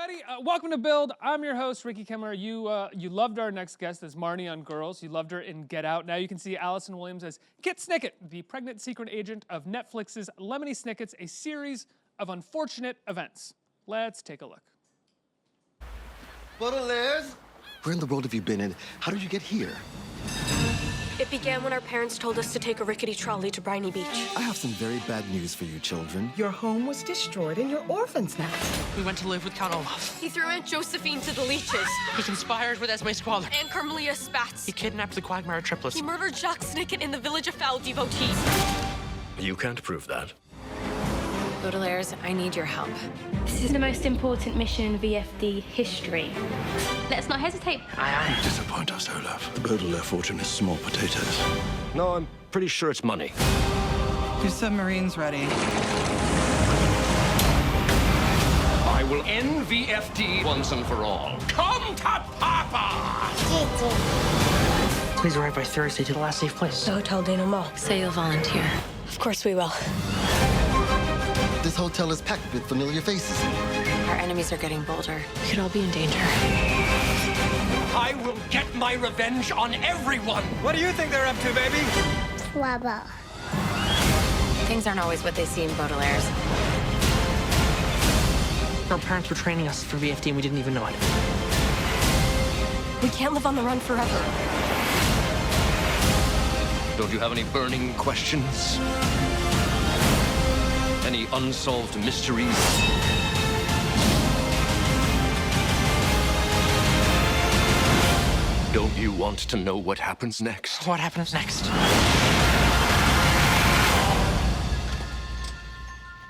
everybody. Welcome to Build. I'm your host, Ricky Kemmler. You loved our next guest as Marnie on Girls. You loved her in Get Out. Now you can see Allison Williams as Kit Snicket, the pregnant secret agent of Netflix's Lemony Snicket's, a series of unfortunate events. Let's take a look. Baudelaire's? Where in the world have you been, and how did you get here? It began when our parents told us to take a rickety trolley to Briny Beach. I have some very bad news for you, children. Your home was destroyed and you're orphans now. We went to live with Count Olaf. He threw Aunt Josephine to the leeches. He conspired with Esme Squalor. And Carmelia Spats. He kidnapped the Quagmire triplets. He murdered Jacques Snicket in the village of foul devotees. You can't prove that. Baudelaire's, I need your help. This is the most important mission in VFD history. Let's not hesitate. Aye, You disappoint us, Olaf. The Baudelaire fortune is small potatoes. No, I'm pretty sure it's money. Your submarine's ready. I will end VFD once and for all. Come to Papa! Please arrive by Thursday to the last safe place. The Hotel Denouement. Say you'll volunteer. Of course we will. This hotel is packed with familiar faces. Our enemies are getting bolder. We could all be in danger. I will get my revenge on everyone! What do you think they're up to, baby? Trouble. Things aren't always what they seem, Baudelaire's. Our parents were training us for VFD and we didn't even know it. We can't live on the run forever. Don't you have any burning questions? Any unsolved mysteries? Don't you want to know what happens next? What happens next?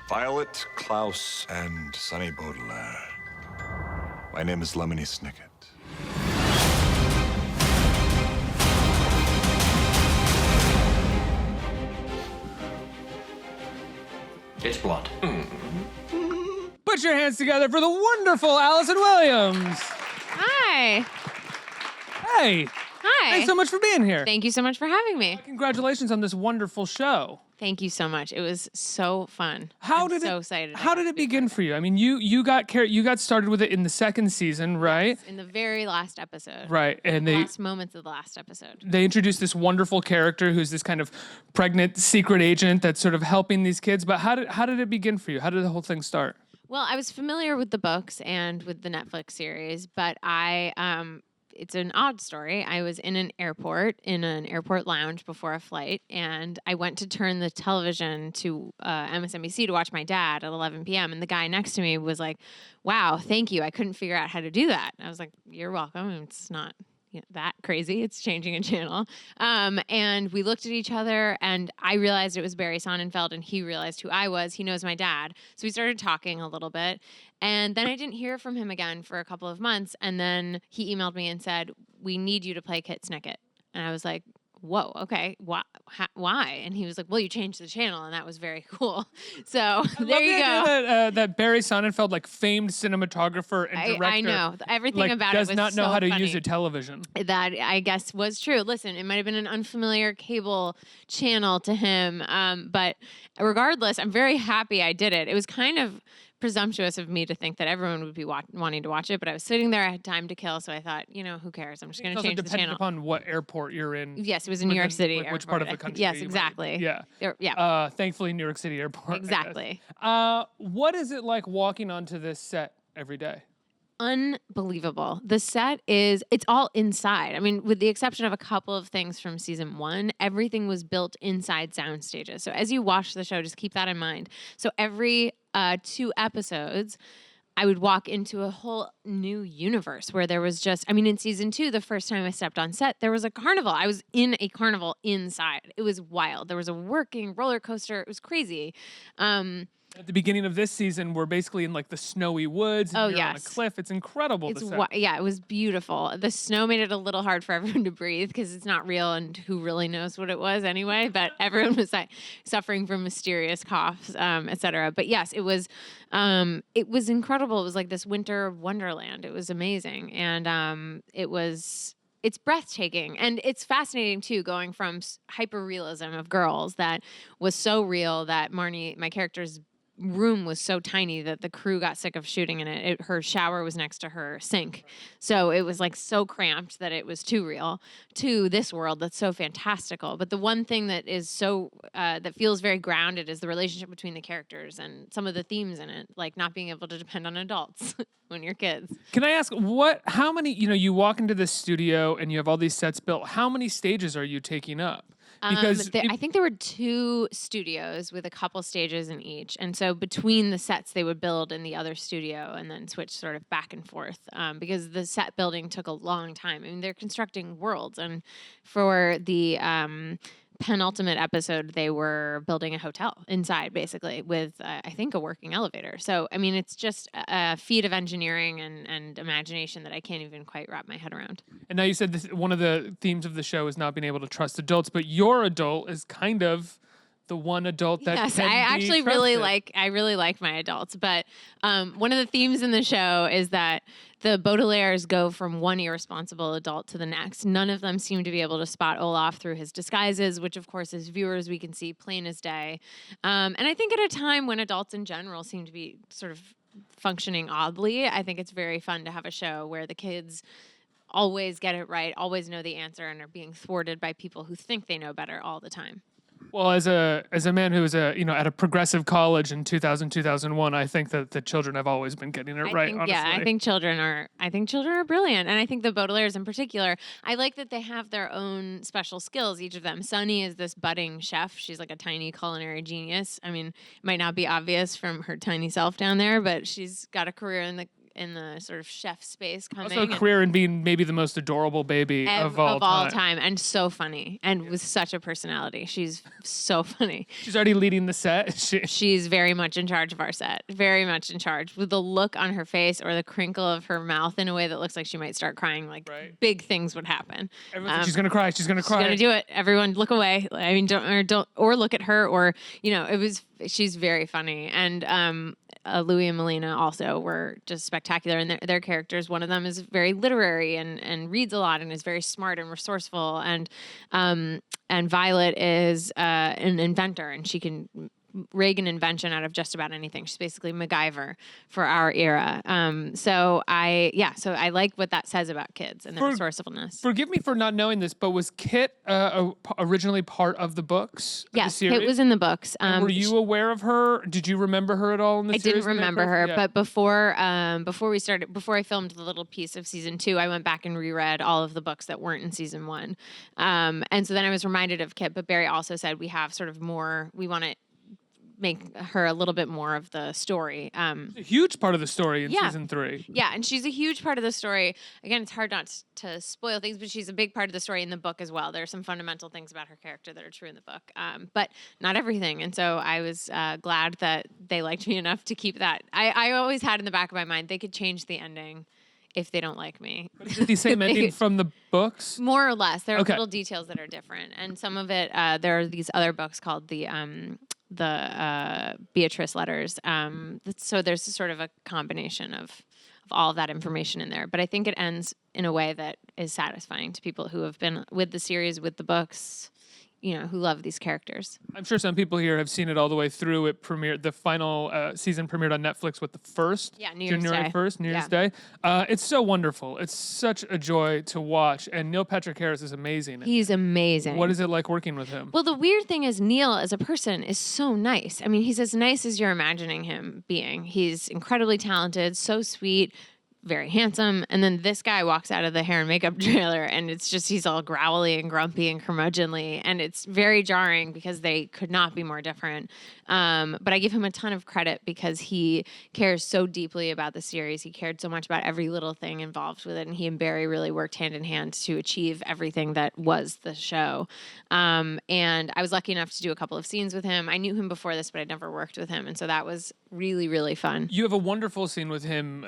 Violet, Klaus, and Sonny Baudelaire. My name is Lemony Snicket. It's blood. Put your hands together for the wonderful Allison Williams. Hi. Hey, Hi. thanks so much for being here. Thank you so much for having me. Congratulations on this wonderful show. Thank you so much. It was so fun. How I'm did so it? excited. How did it begin for you? I mean, you got started with it in the second season, right? In the very last episode. Right, and The last moments of the last episode. they introduced this wonderful character who's this kind of pregnant secret agent that's sort of helping these kids. But how did it begin for you? How did the whole thing start? Well, I was familiar with the books and with the Netflix series, but it's an odd story. I was in an airport lounge before a flight, and I went to turn the television to MSNBC to watch my dad at 11 p.m., and the guy next to me was like, wow, thank you. I couldn't figure out how to do that. I was like, you're welcome. It's not that crazy. It's changing a channel. And we looked at each other, and I realized it was Barry Sonnenfeld, and he realized who I was. He knows my dad. So we started talking a little bit. And then I didn't hear from him again for a couple of months. And then he emailed me and said, we need you to play Kit Snicket. And I was like, whoa, okay, why? And he was like, well, you changed the channel, and that was very cool. So there you go. That Barry Sonnenfeld, like famed cinematographer and director, I know everything about it was does not know so how to funny. use a television. That I guess was true. Listen, it might have been an unfamiliar cable channel to him, but regardless, I'm very happy I did it. It was kind of presumptuous of me to think that everyone would be wanting to watch it, but I was sitting there, I had time to kill, so I thought, who cares? I'm just going to change the channel. Upon what airport you're in. Yes, it was in New York City. Like which part of the country? Yes, exactly. Yeah. Thankfully, New York City airport. Exactly. What is it like walking onto this set every day? Unbelievable. The set it's all inside. I mean, with the exception of a couple of things from season 1, everything was built inside sound stages. So as you watch the show, just keep that in mind. So every 2 episodes, I would walk into a whole new universe where there was in season 2, the first time I stepped on set, there was a carnival. I was in a carnival inside. It was wild. There was a working roller coaster. It was crazy. At the beginning of this season, we're basically in like the snowy woods. And you're on a cliff. It's incredible. It was beautiful. The snow made it a little hard for everyone to breathe because it's not real, and who really knows what it was anyway. But everyone was suffering from mysterious coughs, etc. But yes, it was incredible. It was like this winter wonderland. It was amazing, and it's breathtaking. And it's fascinating, too, going from hyper-realism of girls that was so real that Marnie, my character's room was so tiny that the crew got sick of shooting in it. Her shower was next to her sink. So it was like so cramped that it was too real to this world that's so fantastical. But the one thing that is so, that feels very grounded is the relationship between the characters and some of the themes in it, like not being able to depend on adults when you're kids. Can I ask how many, you walk into this studio and you have all these sets built. How many stages are you taking up? Because I think there were 2 studios with a couple stages in each. And so between the sets, they would build in the other studio and then switch sort of back and forth because the set building took a long time. I mean, they're constructing worlds. And for the penultimate episode, they were building a hotel inside, basically, with, I think, a working elevator. So, I mean, it's just a feat of engineering and imagination that I can't even quite wrap my head around. And now you said one of the themes of the show is not being able to trust adults, but your adult is kind of the one adult that yes, can I be actually trusted. really like my adults. But one of the themes in the show is that the Baudelaires go from one irresponsible adult to the next. None of them seem to be able to spot Olaf through his disguises, which, of course, as viewers, we can see plain as day. And I think at a time when adults in general seem to be sort of functioning oddly, I think it's very fun to have a show where the kids always get it right, always know the answer, and are being thwarted by people who think they know better all the time. Well, as a man who was at a progressive college in 2001, I think that the children have always been getting it right. Think, honestly, I think children are brilliant, and I think the Baudelaires in particular. I like that they have their own special skills. Each of them. Sunny is this budding chef. She's like a tiny culinary genius. I mean, it might not be obvious from her tiny self down there, but she's got a career in the sort of chef space coming. Also a career in being maybe the most adorable baby of all time, and so funny, and with such a personality. She's so funny. She's already leading the set. She's very much in charge of our set, very much in charge, with the look on her face or the crinkle of her mouth in a way that looks like she might start crying, like big things would happen. She's gonna cry. She's gonna cry. She's gonna do it. Everyone, look away. I mean, don't look at her, or she's very funny. And Louis and Melina also were just spectacular in their characters. One of them is very literary and reads a lot and is very smart and resourceful. And Violet is an inventor, and she can rig an invention out of just about anything. She's basically MacGyver for our era. So I like what that says about kids and their resourcefulness. Forgive me for not knowing this, but was Kit originally part of the books? Yes, Kit was in the books. Were you aware of her? Did you remember her at all in the series? I didn't remember her, but before I filmed the little piece of season 2, I went back and reread all of the books that weren't in season 1. And so then I was reminded of Kit, but Barry also said we have sort of more, we want to make her a little bit more of the story. A huge part of the story in season 3. Yeah, and she's a huge part of the story. Again, it's hard not to spoil things, but she's a big part of the story in the book as well. There are some fundamental things about her character that are true in the book, but not everything. And so I was glad that they liked me enough to keep that. I always had in the back of my mind, they could change the ending if they don't like me. But is it the same ending from the books? More or less. There are little details that are different. And some of it, there are these other books called the Beatrice letters. So there's sort of a combination of all of that information in there. But I think it ends in a way that is satisfying to people who have been with the series, with the books, who love these characters. I'm sure some people here have seen it all the way through. It premiered, the final season premiered on Netflix with the first, January 1st, New Year's Day. It's so wonderful. It's such a joy to watch. And Neil Patrick Harris is amazing. He's amazing. What is it like working with him? Well, the weird thing is Neil as a person is so nice. I mean, he's as nice as you're imagining him being. He's incredibly talented, so sweet, very handsome. And then this guy walks out of the hair and makeup trailer, and it's just, he's all growly and grumpy and curmudgeonly. And it's very jarring because they could not be more different. But I give him a ton of credit because he cares so deeply about the series. He cared so much about every little thing involved with it. And he and Barry really worked hand in hand to achieve everything that was the show. And I was lucky enough to do a couple of scenes with him. I knew him before this, but I'd never worked with him. And so that was really, really fun. You have a wonderful scene with him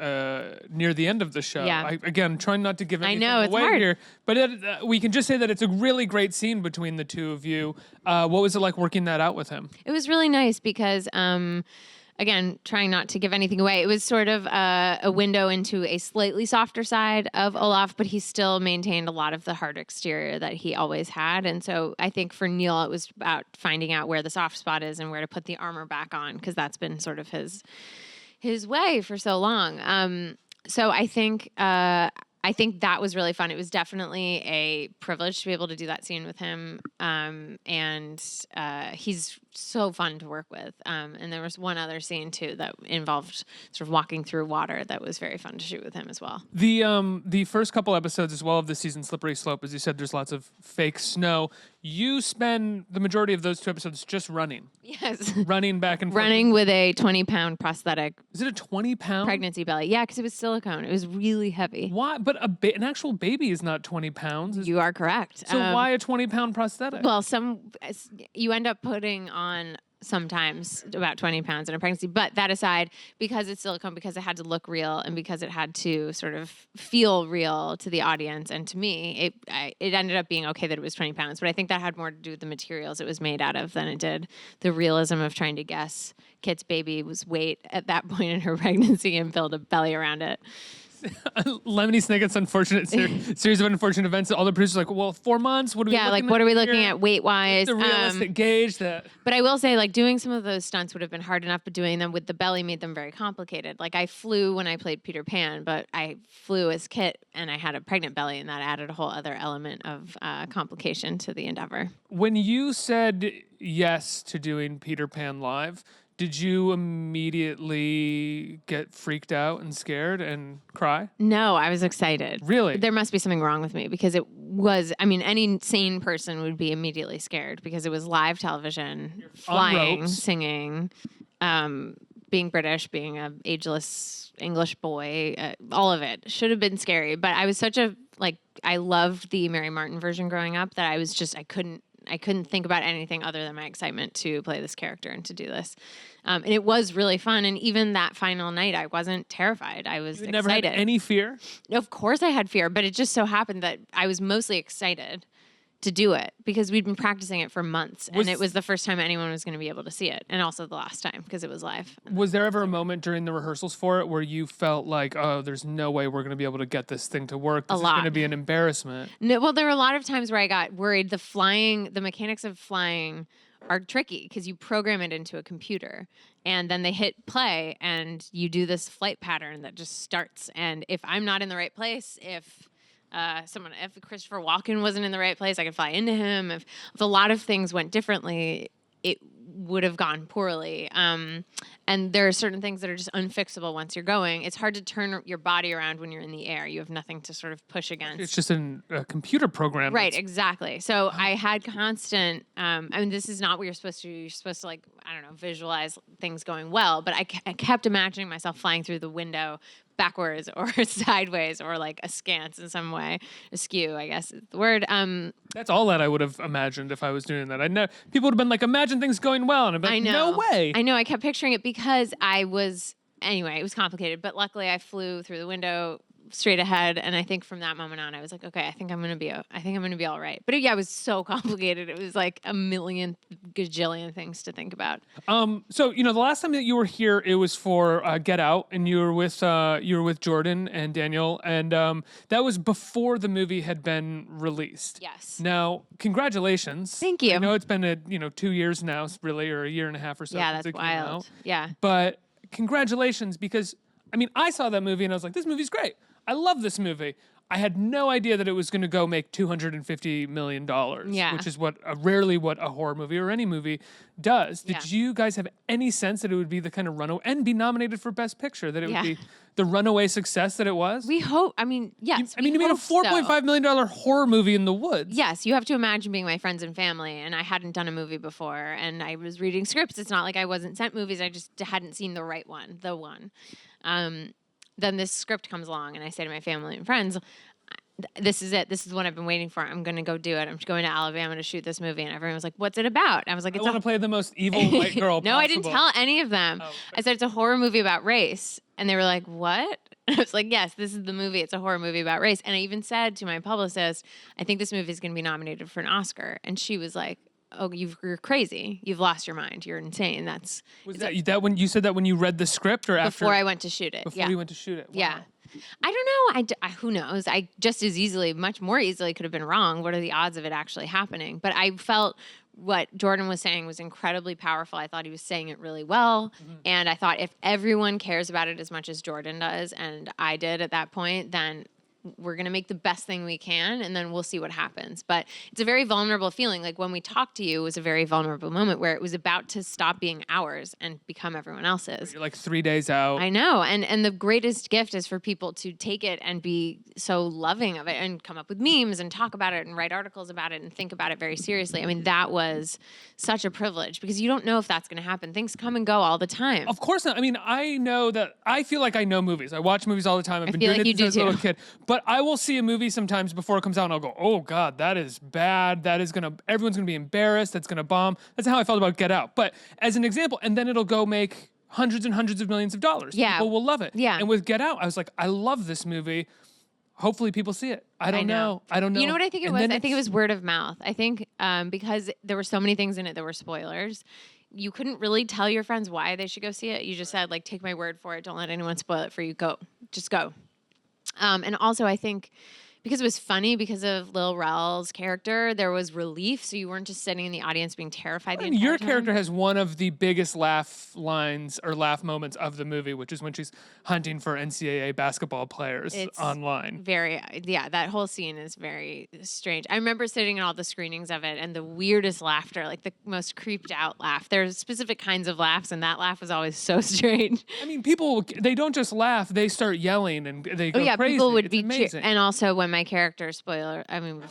near the end of the show. Yeah. Again, trying not to give anything it's away hard. here, but we can just say that it's a really great scene between the two of you. What was it like working that out with him? It was really nice because again, trying not to give anything away, it was sort of a window into a slightly softer side of Olaf, but he still maintained a lot of the hard exterior that he always had. And so I think for Neil, it was about finding out where the soft spot is and where to put the armor back on, because that's been sort of his way for so long. So I think that was really fun. It was definitely a privilege to be able to do that scene with him. And he's so fun to work with. And there was one other scene too that involved sort of walking through water that was very fun to shoot with him as well. The first couple episodes as well of this season, Slippery Slope, as you said, there's lots of fake snow. You spend the majority of those 2 episodes just running. Yes. Running back and forth. Running with a 20-pound prosthetic. Is it a 20-pound? Pregnancy belly. Yeah, because it was silicone. It was really heavy. Why? But an actual baby is not 20 pounds. You are correct. So why a 20-pound prosthetic? Well, you end up putting on sometimes about 20 pounds in a pregnancy. But that aside, because it's silicone, because it had to look real, and because it had to sort of feel real to the audience and to me, it ended up being okay that it was 20 pounds. But I think that had more to do with the materials it was made out of than it did the realism of trying to guess Kit's baby's weight at that point in her pregnancy and build a belly around it. Lemony Snicket's unfortunate series of unfortunate events. All the producers are like, well, 4 months. What are we? Yeah, like what are we looking at weight wise? The realistic gauge that. But I will say, like doing some of those stunts would have been hard enough, but doing them with the belly made them very complicated. Like I flew when I played Peter Pan, but I flew as Kit, and I had a pregnant belly, and that added a whole other element of complication to the endeavor. When you said yes to doing Peter Pan live, did you immediately get freaked out and scared and cry? No, I was excited. Really? There must be something wrong with me because it was, I mean, any sane person would be immediately scared because it was live television, flying, singing, being British, being an ageless English boy, all of it should have been scary. But I was I loved the Mary Martin version growing up that I was just, I couldn't think about anything other than my excitement to play this character and to do this. And it was really fun. And even that final night, I wasn't terrified. I was excited. Never had any fear? Of course I had fear, but it just so happened that I was mostly excited to do it because we'd been practicing it for months. And it was the first time anyone was going to be able to see it. And also the last time because it was live. Was there ever a moment during the rehearsals for it where you felt like, oh, there's no way we're going to be able to get this thing to work? This is going to be an embarrassment. No, well, there were a lot of times where I got worried. The mechanics of flying are tricky because you program it into a computer and then they hit play and you do this flight pattern that just starts. And if I'm not in the right place, if Christopher Walken wasn't in the right place, I could fly into him. If a lot of things went differently, it would have gone poorly. And there are certain things that are just unfixable once you're going. It's hard to turn your body around when you're in the air. You have nothing to sort of push against. It's just a computer program. Right, exactly. So I had constant, this is not what you're supposed to do. You're supposed to visualize things going well. But I kept imagining myself flying through the window backwards or sideways or like askance in some way. Askew, I guess is the word. That's all that I would have imagined if I was doing that. I know people would have been like, imagine things going well. And I'd be like, no way. I know. I kept picturing it because it was complicated. But luckily I flew through the window straight ahead. And I think from that moment on, I was like, okay, I think I'm going to be all right. But it was so complicated. It was like a million gajillion things to think about. So, the last time that you were here, it was for Get Out, and you were with Jordan and Daniel, and that was before the movie had been released. Yes. Now, congratulations. Thank you. I know it's been 2 years now, really, or a year and a half or so. Yeah, since that's it came wild. out. Yeah. But congratulations, because I saw that movie and I was like, this movie's great. I love this movie. I had no idea that it was going to go make $250 million, which is rarely what a horror movie or any movie does. Did you guys have any sense that it would be the kind of runaway and be nominated for Best Picture, that it would be the runaway success that it was? We hope. Yes. You made a $4.5 million horror movie in the woods. Yes, you have to imagine being my friends and family, and I hadn't done a movie before, and I was reading scripts. It's not like I wasn't sent movies. I just hadn't seen the right one, the one. Then this script comes along and I say to my family and friends, this is it. This is what I've been waiting for. I'm going to go do it. I'm going to Alabama to shoot this movie. And everyone was like, what's it about? I was like, I want to play the most evil white girl No, possible. I didn't tell any of them. Oh. I said, it's a horror movie about race. And they were like, what? And I was like, yes, this is the movie. It's a horror movie about race. And I even said to my publicist, I think this movie is going to be nominated for an Oscar. And she was like, oh, you're crazy. You've lost your mind. You're insane. Was that when you said that when you read the script or after? Before I went to shoot it. Before you went to shoot it. Wow. Yeah. I don't know. Who knows? I just as easily, much more easily could have been wrong. What are the odds of it actually happening? But I felt what Jordan was saying was incredibly powerful. I thought he was saying it really well. And I thought if everyone cares about it as much as Jordan does, and I did at that point, then we're going to make the best thing we can, and then we'll see what happens. But it's a very vulnerable feeling. Like when we talked to you, it was a very vulnerable moment where it was about to stop being ours and become everyone else's. You're like 3 days out. I know. And the greatest gift is for people to take it and be so loving of it and come up with memes and talk about it and write articles about it and think about it very seriously. I mean, that was such a privilege because you don't know if that's going to happen. Things come and go all the time. Of course not. I mean, I know that I feel like I know movies. I watch movies all the time. I've been doing it since I was a little kid. But I will see a movie sometimes before it comes out and I'll go, oh God, that is bad. Everyone's gonna be embarrassed. That's gonna bomb. That's how I felt about Get Out. But as an example, and then it'll go make hundreds and hundreds of millions of dollars. Yeah. People will love it. Yeah. And with Get Out, I was like, I love this movie. Hopefully people see it. I don't know. You know what I think it was? I think it was word of mouth. I think because there were so many things in it that were spoilers, you couldn't really tell your friends why they should go see it. You just said, like, take my word for it. Don't let anyone spoil it for you. Go. Just go. And also, I think because it was funny because of Lil Rel's character, there was relief. So you weren't just sitting in the audience being terrified. Your character has one of the biggest laugh lines or laugh moments of the movie, which is when she's hunting for NCAA basketball players online. That whole scene is very strange. I remember sitting in all the screenings of it and the weirdest laughter, like the most creeped out laugh. There's specific kinds of laughs, and that laugh was always so strange. I mean, people, they don't just laugh, they start yelling and they go crazy. People would be amazing. And also when my character, we've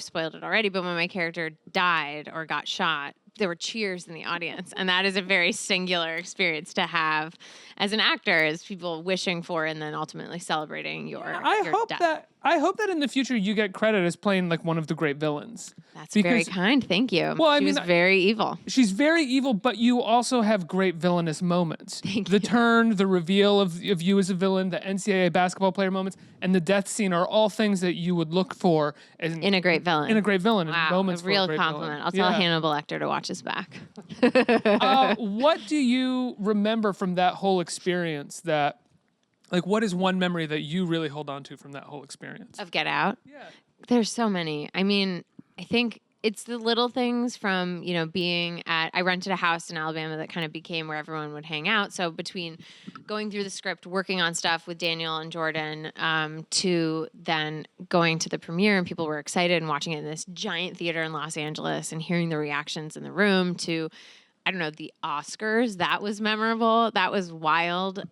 spoiled it already, but when my character died or got shot, there were cheers in the audience. And that is a very singular experience to have as an actor, as people wishing for and then ultimately celebrating your death. I hope that in the future you get credit as playing like one of the great villains. That's very kind. Thank you. Well, she was very evil. She's very evil, but you also have great villainous moments. Thank the you. turn, the reveal of you as a villain, the NCAA basketball player moments, and the death scene are all things that you would look for in a great villain. In a great villain. Wow, moments a real for a great compliment. villain. I'll tell Hannibal Lecter to watch his back. What do you remember from that whole experience that, like, what is one memory that you really hold on to from that whole experience? Of Get Out? Yeah. There's so many. I mean, I think it's the little things from, being I rented a house in Alabama that kind of became where everyone would hang out. So between going through the script, working on stuff with Daniel and Jordan, to then going to the premiere and people were excited and watching it in this giant theater in Los Angeles and hearing the reactions in the room to, I don't know, the Oscars. That was memorable. That was wild.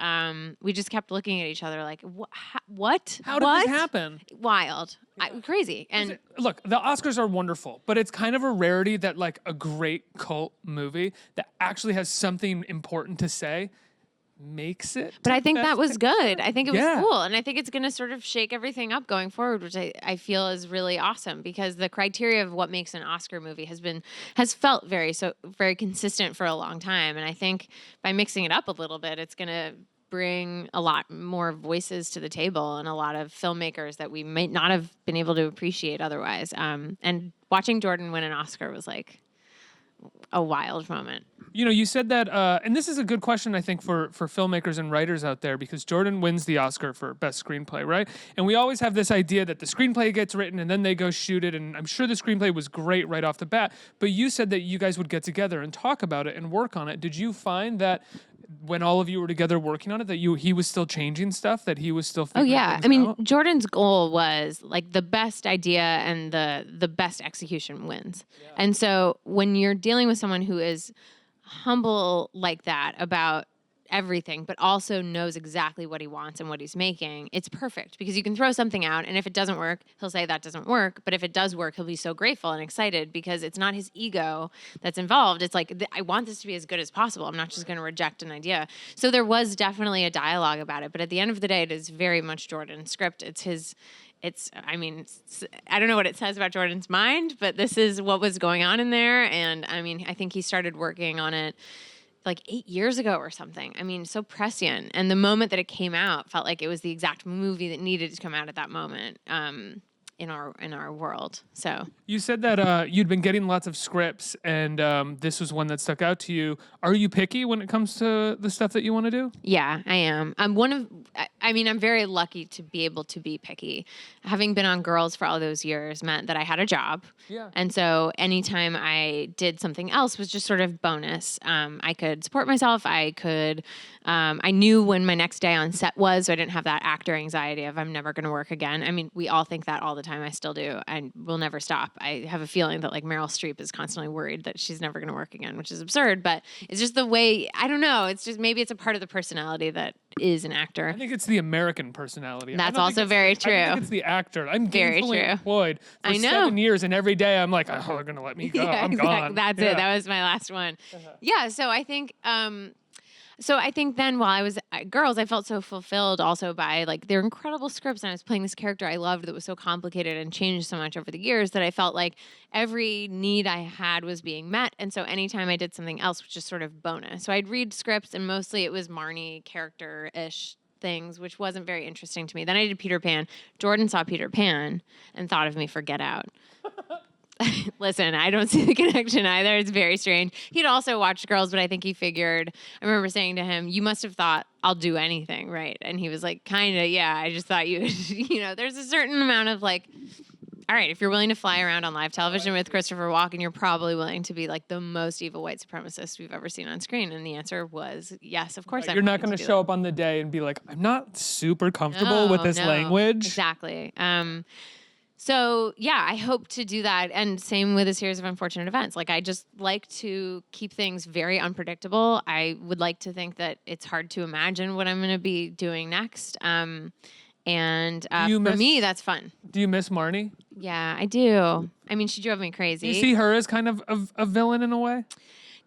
We just kept looking at each other like, what? How did this happen? Wild. Crazy. And look, the Oscars are wonderful, but it's kind of a rarity that like a great cult movie that actually has something important to say makes it. But I think that was good. I think it was cool. And I think it's going to sort of shake everything up going forward, which I feel is really awesome because the criteria of what makes an Oscar movie has felt very consistent for a long time. And I think by mixing it up a little bit, it's going to bring a lot more voices to the table and a lot of filmmakers that we might not have been able to appreciate otherwise. And watching Jordan win an Oscar was like a wild moment. You said that, and this is a good question, I think, for filmmakers and writers out there, because Jordan wins the Oscar for Best Screenplay, right? And we always have this idea that the screenplay gets written and then they go shoot it, and I'm sure the screenplay was great right off the bat, but you said that you guys would get together and talk about it and work on it. Did you find that when all of you were together working on it, that he was still changing stuff, that he was still figuring things out? Jordan's goal was like the best idea and the best execution wins. Yeah. And so when you're dealing with someone who is humble like that about everything, but also knows exactly what he wants and what he's making, it's perfect because you can throw something out and if it doesn't work, he'll say that doesn't work. But if it does work, he'll be so grateful and excited because it's not his ego that's involved. It's like, I want this to be as good as possible. I'm not just going to reject an idea. So there was definitely a dialogue about it. But at the end of the day, it is very much Jordan's script. I don't know what it says about Jordan's mind, but this is what was going on in there. And I think he started working on it like 8 years ago or something. So prescient. And the moment that it came out felt like it was the exact movie that needed to come out at that moment. in our world. So You said that you'd been getting lots of scripts, and this was one that stuck out to you. Are you picky when it comes to the stuff that you want to do? yeah, I am. I'm very lucky to be able to be picky. Having been on Girls for all those years meant that I had a job. Yeah. And so anytime I did something else was just sort of bonus. I could support myself. I knew when my next day on set was, so I didn't have that actor anxiety of I'm never going to work again. I mean, we all think that all the time. I still do. And will never stop. I have a feeling that like Meryl Streep is constantly worried that she's never going to work again, which is absurd, but it's just the way, I don't know. It's just, maybe it's a part of the personality that is an actor. I think it's the American personality. That's also very true. I think it's the actor. I'm Very gainfully true. employed for I know. 7 years, and every day I'm like, oh, they're going to let me go. Yeah, I'm exactly. gone. That's Yeah. it. That was my last one. Yeah. So I think, then while I was at Girls, I felt so fulfilled also by like their incredible scripts. And I was playing this character I loved that was so complicated and changed so much over the years that I felt like every need I had was being met. And so anytime I did something else was just sort of bonus. So I'd read scripts and mostly it was Marnie character-ish things, which wasn't very interesting to me. Then I did Peter Pan. Jordan saw Peter Pan and thought of me for Get Out. Listen, I don't see the connection either. It's very strange. He'd also watched Girls, but I think he figured, I remember saying to him, you must have thought I'll do anything, right? And he was like, kind of, yeah, I just thought you, there's a certain amount of like, all right, if you're willing to fly around on live television with Christopher Walken, you're probably willing to be like the most evil white supremacist we've ever seen on screen. And the answer was yes, of course. You're not going to show up on the day and be like, I'm not super comfortable with this language. Exactly. So yeah, I hope to do that. And same with a series of unfortunate events. Like I just like to keep things very unpredictable. I would like to think that it's hard to imagine what I'm going to be doing next. For me, that's fun. Do you miss Marnie? Yeah, I do. I mean, she drove me crazy. Do you see her as kind of a villain in a way?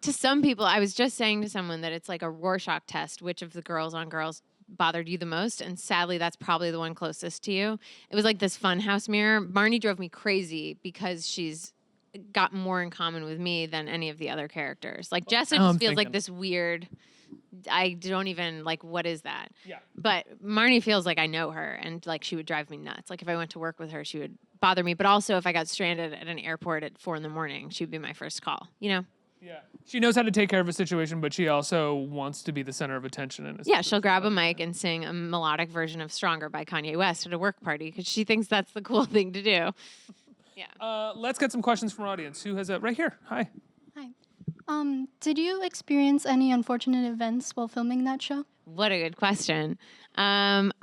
To some people, I was just saying to someone that it's like a Rorschach test. Which of the girls on Girls bothered you the most? And sadly, that's probably the one closest to you. It was like this funhouse mirror. Marnie drove me crazy because she's got more in common with me than any of the other characters. Like Jessa just feels like this weird, I don't even, like, what is that? Yeah. But Marnie feels like I know her and like she would drive me nuts. Like if I went to work with her, she would bother me. But also if I got stranded at an airport at 4 a.m, she would be my first call, Yeah. She knows how to take care of a situation, but she also wants to be the center of attention. Yeah, she'll grab a mic and sing a melodic version of Stronger by Kanye West at a work party because she thinks that's the cool thing to do. Yeah. Let's get some questions from our audience. Who has right here? Hi. Hi. Did you experience any unfortunate events while filming that show? What a good question. Let's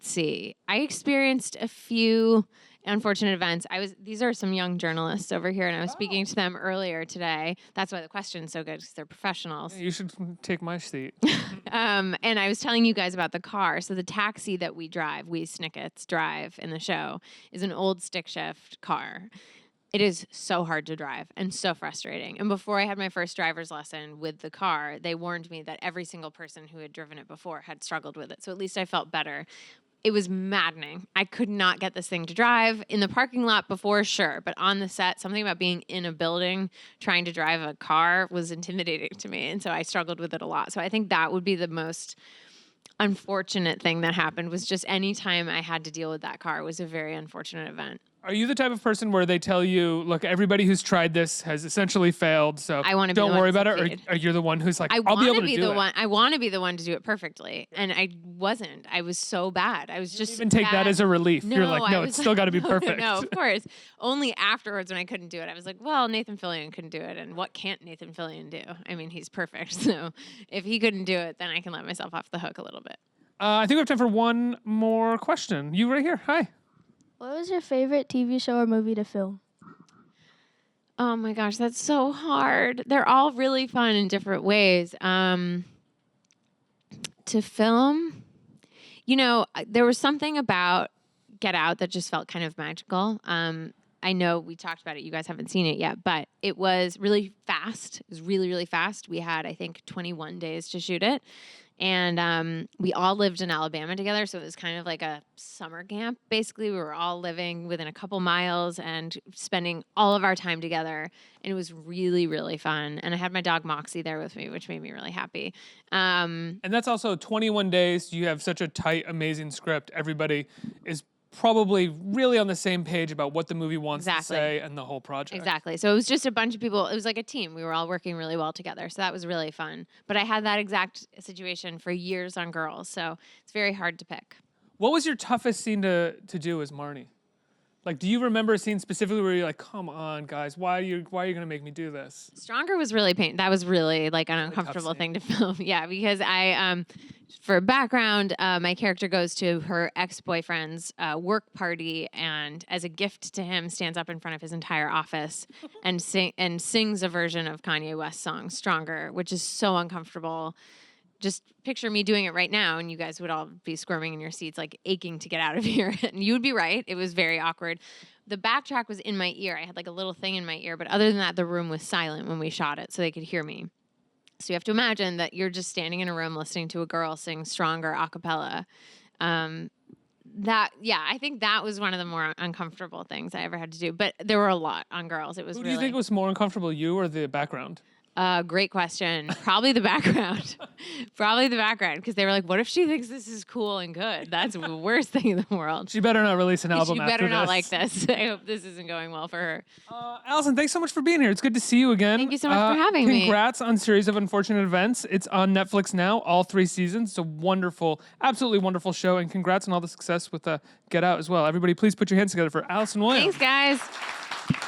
see. I experienced a few unfortunate events. These are some young journalists over here, and I was speaking to them earlier today. That's why the question's so good, because they're professionals. You should take my seat. And I was telling you guys about the car. So the taxi that we Snickets drive in the show, is an old stick shift car. It is so hard to drive and so frustrating. And before I had my first driver's lesson with the car, they warned me that every single person who had driven it before had struggled with it. So at least I felt better. It was maddening. I could not get this thing to drive. In the parking lot before, sure. But on the set, something about being in a building trying to drive a car was intimidating to me. And so I struggled with it a lot. So I think that would be the most unfortunate thing that happened, was just any time I had to deal with that car was a very unfortunate event. Are you the type of person where they tell you, look, everybody who's tried this has essentially failed, so I want to don't worry about it? Or you're the one who's like, I'll be able to do it? I want to be the one to do it perfectly. And I wasn't. I was so bad. I was just even take that as a relief. No, you're like, no, it's still got to be perfect. No, of course. Only afterwards when I couldn't do it, I was like, well, Nathan Fillion couldn't do it. And what can't Nathan Fillion do? I mean, he's perfect. So if he couldn't do it, then I can let myself off the hook a little bit. I think we have time for one more question. You right here. Hi. What was your favorite TV show or movie to film? Oh my gosh, that's so hard. They're all really fun in different ways. To film, there was something about Get Out that just felt kind of magical. I know we talked about it. You guys haven't seen it yet, but it was really fast. It was really, really fast. We had, I think, 21 days to shoot it. And we all lived in Alabama together, so it was kind of like a summer camp. Basically, we were all living within a couple miles and spending all of our time together, and it was really, really fun. And I had my dog Moxie there with me, which made me really happy. And that's also 21 days. You have such a tight, amazing script. Everybody is probably really on the same page about what the movie wants to say and the whole project. Exactly. So it was just a bunch of people. It was like a team. We were all working really well together. So that was really fun. But I had that exact situation for years on Girls. So it's very hard to pick. What was your toughest scene to do as Marnie? Like, do you remember a scene specifically where you're like, come on, guys, why are you going to make me do this? Stronger was really that was really like an uncomfortable thing to film. Yeah, because for background, my character goes to her ex-boyfriend's work party, and as a gift to him, stands up in front of his entire office and sings a version of Kanye West's song "Stronger," which is so uncomfortable. Just picture me doing it right now, and you guys would all be squirming in your seats, like aching to get out of here. And you would be right; it was very awkward. The backtrack was in my ear. I had like a little thing in my ear, but other than that, the room was silent when we shot it, so they could hear me. So you have to imagine that you're just standing in a room listening to a girl sing "Stronger" a cappella. I think that was one of the more uncomfortable things I ever had to do. But there were a lot on Girls. It was. Who do you think was more uncomfortable, you or the background? Great question. Probably the background. Probably the background, because they were like, "What if she thinks this is cool and good? That's the worst thing in the world." She better not release an album. She after better not this. like this. I hope this isn't going well for her. Allison, thanks so much for being here. It's good to see you again. Thank you so much for having me. Congrats on Series of Unfortunate Events. It's on Netflix now, all 3 seasons. It's a wonderful, absolutely wonderful show, and congrats on all the success with Get Out as well. Everybody, please put your hands together for Allison Williams. Thanks, guys.